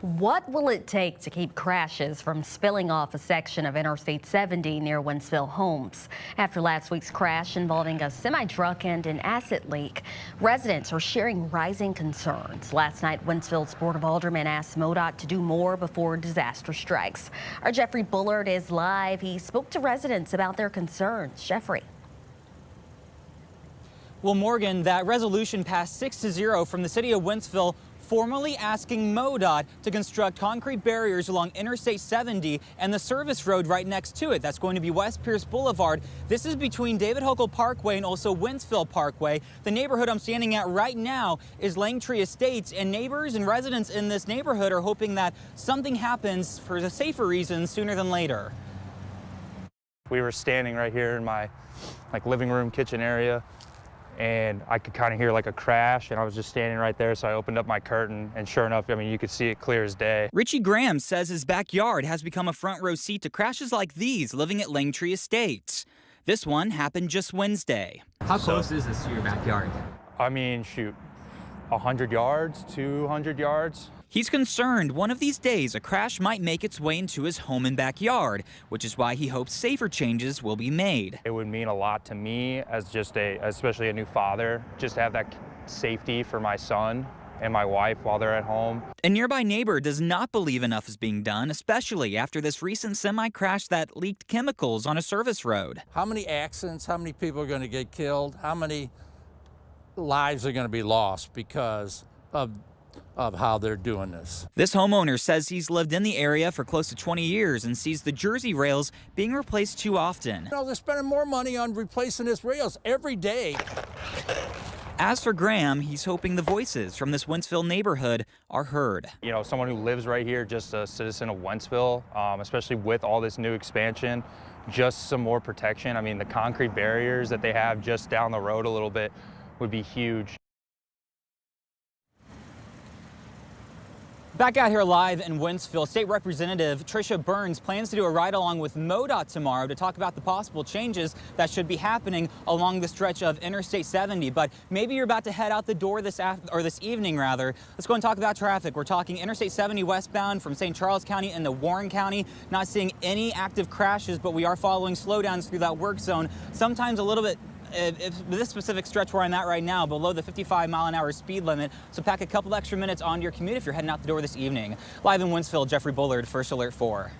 What will it take to keep crashes from spilling off a section of Interstate 70 near Wentzville homes? After last week's crash involving a semi-truck and an acid leak, residents are sharing rising concerns. Last night, Wentzville's Board of Aldermen asked MoDOT to do more before disaster strikes. Our Jeffrey Bullard is live. He spoke to residents about their concerns. Jeffrey. Well, Morgan, that resolution passed 6-0 from the city of Wentzville, formally asking MoDOT to construct concrete barriers along Interstate 70 and the service road right next to it. That's going to be West Pierce Boulevard. This is between David Hochul Parkway and also Wentzville Parkway. The neighborhood I'm standing at right now is Langtree Estates, and neighbors and residents in this neighborhood are hoping that something happens for the safer reasons sooner than later. We were standing right here in my living room, kitchen area, and I could kind of hear like a crash, and I was just standing right there, so I opened up my curtain, and sure enough, I mean, you could see it clear as day. Richie Graham says his backyard has become a front row seat to crashes like these living at Langtree Estates. This one happened just Wednesday. How close is this to your backyard? I mean, shoot, 100 yards, 200 yards. He's concerned one of these days a crash might make its way into his home and backyard, which is why he hopes safer changes will be made. It would mean a lot to me as especially a new father, just to have that safety for my son and my wife while they're at home. A nearby neighbor does not believe enough is being done, especially after this recent semi-crash that leaked chemicals on a service road. How many accidents, how many people are going to get killed, how many lives are going to be lost because of how they're doing this. This homeowner says he's lived in the area for close to 20 years and sees the Jersey rails being replaced too often. You know, they're spending more money on replacing these rails every day. As for Graham, he's hoping the voices from this Wentzville neighborhood are heard. You know, someone who lives right here, just a citizen of Wentzville, especially with all this new expansion, just some more protection. I mean, the concrete barriers that they have just down the road a little bit would be huge. Back out here live in Wentzville, State Representative Tricia Burns plans to do a ride-along with MoDOT tomorrow to talk about the possible changes that should be happening along the stretch of Interstate 70. But maybe you're about to head out the door this evening. Let's go and talk about traffic. We're talking Interstate 70 westbound from St. Charles County into Warren County. Not seeing any active crashes, but we are following slowdowns through that work zone. Sometimes a little bit. This specific stretch where I'm at right now, below the 55-mile-an-hour speed limit, so pack a couple extra minutes onto your commute if you're heading out the door this evening. Live in Wentzville, Jeffrey Bullard, First Alert 4.